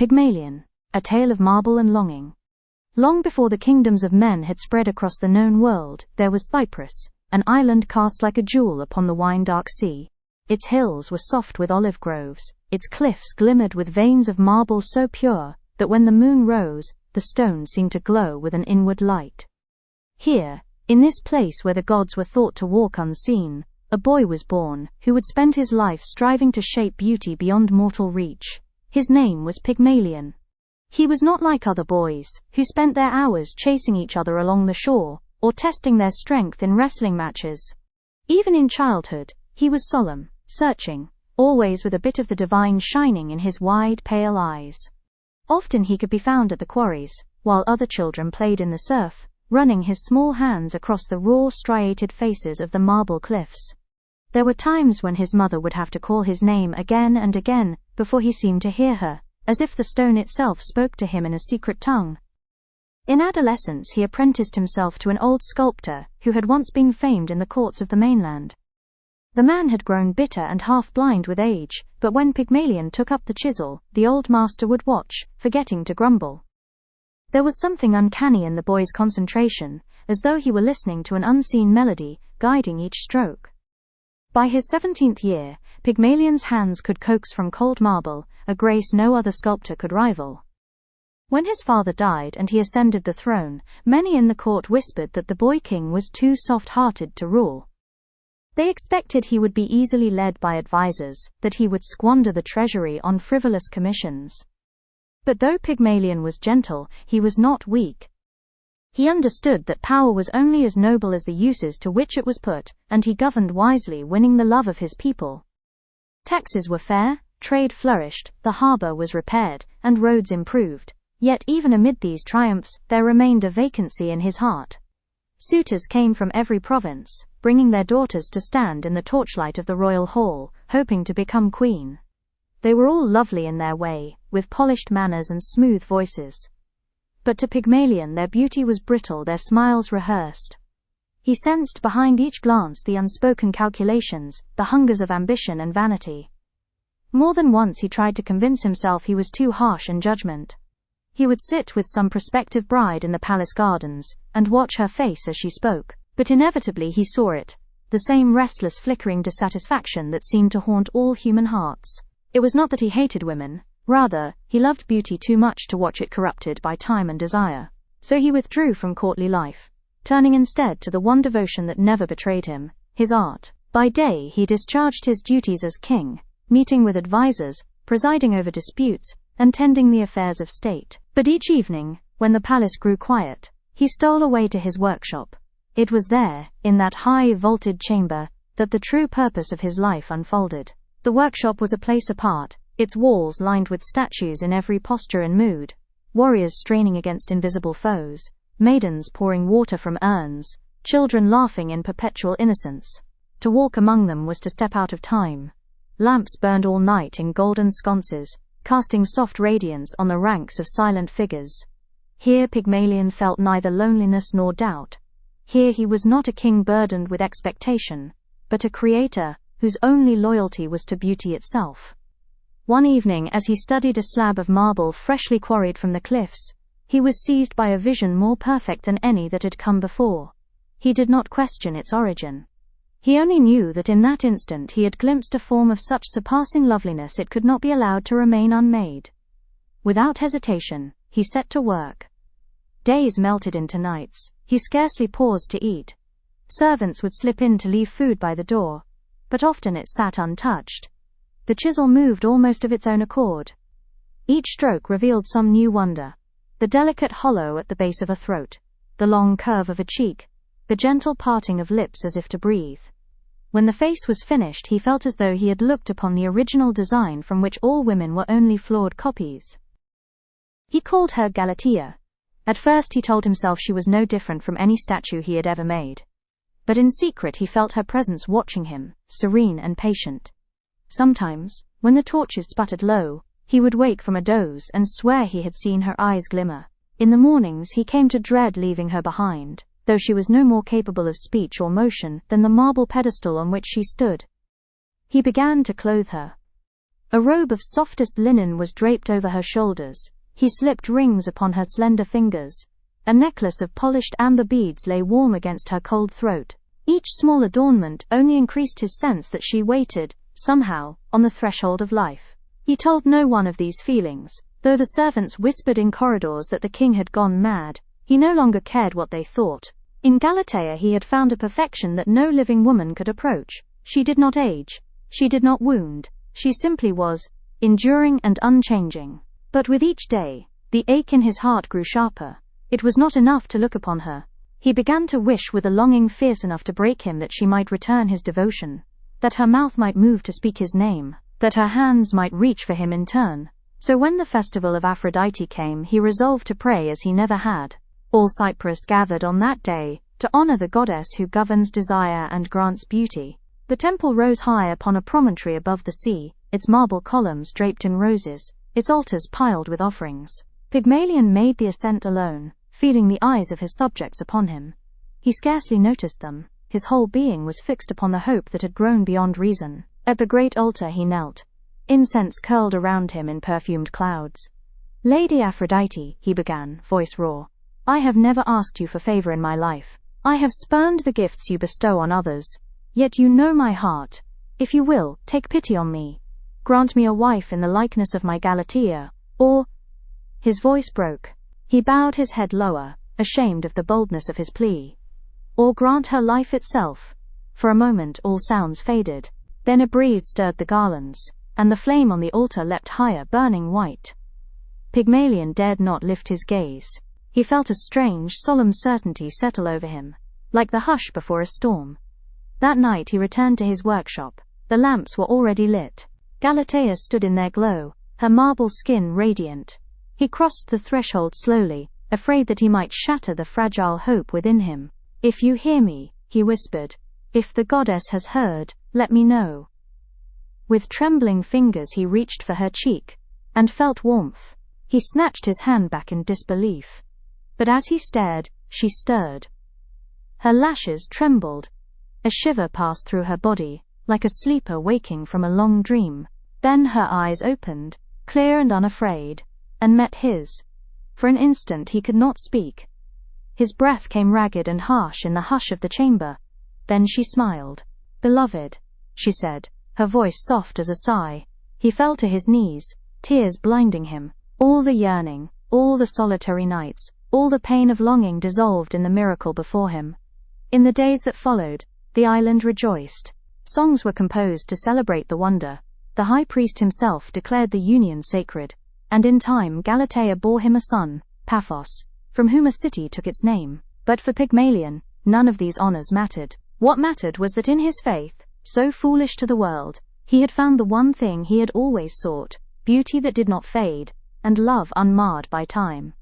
Pygmalion, a tale of marble and longing. Long before the kingdoms of men had spread across the known world, there was Cyprus, an island cast like a jewel upon the wine-dark sea. Its hills were soft with olive groves, its cliffs glimmered with veins of marble so pure that when the moon rose, the stones seemed to glow with an inward light. Here, in this place where the gods were thought to walk unseen, a boy was born who would spend his life striving to shape beauty beyond mortal reach. His name was Pygmalion. He was not like other boys, who spent their hours chasing each other along the shore, or testing their strength in wrestling matches. Even in childhood, he was solemn, searching, always with a bit of the divine shining in his wide, pale eyes. Often he could be found at the quarries, while other children played in the surf, running his small hands across the raw, striated faces of the marble cliffs. There were times when his mother would have to call his name again and again before he seemed to hear her, as if the stone itself spoke to him in a secret tongue. In adolescence he apprenticed himself to an old sculptor who had once been famed in the courts of the mainland. The man had grown bitter and half-blind with age, but when Pygmalion took up the chisel, the old master would watch, forgetting to grumble. There was something uncanny in the boy's concentration, as though he were listening to an unseen melody, guiding each stroke. By his 17th year, Pygmalion's hands could coax from cold marble, a grace no other sculptor could rival. When his father died and he ascended the throne, many in the court whispered that the boy king was too soft-hearted to rule. They expected he would be easily led by advisors, that he would squander the treasury on frivolous commissions. But though Pygmalion was gentle, he was not weak. He understood that power was only as noble as the uses to which it was put, and he governed wisely, winning the love of his people. Taxes were fair, trade flourished, the harbor was repaired, and roads improved. Yet even amid these triumphs, there remained a vacancy in his heart. Suitors came from every province, bringing their daughters to stand in the torchlight of the royal hall, hoping to become queen. They were all lovely in their way, with polished manners and smooth voices. But to Pygmalion their beauty was brittle, their smiles rehearsed. He sensed behind each glance the unspoken calculations, the hungers of ambition and vanity. More than once he tried to convince himself he was too harsh in judgment. He would sit with some prospective bride in the palace gardens, and watch her face as she spoke, but inevitably he saw it, the same restless flickering dissatisfaction that seemed to haunt all human hearts. It was not that he hated women, rather, he loved beauty too much to watch it corrupted by time and desire. So he withdrew from courtly life, turning instead to the one devotion that never betrayed him, his art. By day he discharged his duties as king, meeting with advisors, presiding over disputes, and tending the affairs of state. But each evening, when the palace grew quiet, he stole away to his workshop. It was there, in that high, vaulted chamber, that the true purpose of his life unfolded. The workshop was a place apart, its walls lined with statues in every posture and mood, warriors straining against invisible foes, maidens pouring water from urns, children laughing in perpetual innocence. To walk among them was to step out of time. Lamps burned all night in golden sconces, casting soft radiance on the ranks of silent figures. Here Pygmalion felt neither loneliness nor doubt. Here he was not a king burdened with expectation, but a creator whose only loyalty was to beauty itself. One evening, as he studied a slab of marble freshly quarried from the cliffs, he was seized by a vision more perfect than any that had come before. He did not question its origin. He only knew that in that instant he had glimpsed a form of such surpassing loveliness it could not be allowed to remain unmade. Without hesitation, he set to work. Days melted into nights, he scarcely paused to eat. Servants would slip in to leave food by the door, but often it sat untouched. The chisel moved almost of its own accord. Each stroke revealed some new wonder. The delicate hollow at the base of a throat, the long curve of a cheek, the gentle parting of lips as if to breathe. When the face was finished, he felt as though he had looked upon the original design from which all women were only flawed copies. He called her Galatea. At first he told himself she was no different from any statue he had ever made. But in secret he felt her presence watching him, serene and patient. Sometimes, when the torches sputtered low, he would wake from a doze and swear he had seen her eyes glimmer. In the mornings he came to dread leaving her behind, though she was no more capable of speech or motion than the marble pedestal on which she stood. He began to clothe her. A robe of softest linen was draped over her shoulders. He slipped rings upon her slender fingers. A necklace of polished amber beads lay warm against her cold throat. Each small adornment only increased his sense that she waited, somehow, on the threshold of life. He told no one of these feelings, though the servants whispered in corridors that the king had gone mad. He no longer cared what they thought. In Galatea he had found a perfection that no living woman could approach. She did not age. She did not wound. She simply was, enduring and unchanging. But with each day, the ache in his heart grew sharper. It was not enough to look upon her. He began to wish with a longing fierce enough to break him that she might return his devotion, that her mouth might move to speak his name, that her hands might reach for him in turn. So when the festival of Aphrodite came, he resolved to pray as he never had. All Cyprus gathered on that day, to honor the goddess who governs desire and grants beauty. The temple rose high upon a promontory above the sea, its marble columns draped in roses, its altars piled with offerings. Pygmalion made the ascent alone, feeling the eyes of his subjects upon him. He scarcely noticed them. His whole being was fixed upon the hope that had grown beyond reason. At the great altar he knelt. Incense curled around him in perfumed clouds. "Lady Aphrodite," he began, voice raw, "I have never asked you for favor in my life. I have spurned the gifts you bestow on others. Yet you know my heart. If you will, take pity on me. Grant me a wife in the likeness of my Galatea, or—" His voice broke. He bowed his head lower, ashamed of the boldness of his plea. "Or grant her life itself." For a moment all sounds faded. Then a breeze stirred the garlands, and the flame on the altar leapt higher, burning white. Pygmalion dared not lift his gaze. He felt a strange, solemn certainty settle over him, like the hush before a storm. That night he returned to his workshop. The lamps were already lit. Galatea stood in their glow, her marble skin radiant. He crossed the threshold slowly, afraid that he might shatter the fragile hope within him. "If you hear me," he whispered, "if the goddess has heard, let me know." With trembling fingers he reached for her cheek, and felt warmth. He snatched his hand back in disbelief. But as he stared, she stirred. Her lashes trembled. A shiver passed through her body, like a sleeper waking from a long dream. Then her eyes opened, clear and unafraid, and met his. For an instant he could not speak. His breath came ragged and harsh in the hush of the chamber. Then she smiled. "Beloved," she said, her voice soft as a sigh. He fell to his knees, tears blinding him. All the yearning, all the solitary nights, all the pain of longing dissolved in the miracle before him. In the days that followed, the island rejoiced. Songs were composed to celebrate the wonder. The high priest himself declared the union sacred, and in time Galatea bore him a son, Paphos, from whom a city took its name. But for Pygmalion, none of these honors mattered. What mattered was that in his faith, so foolish to the world, he had found the one thing he had always sought, beauty that did not fade, and love unmarred by time.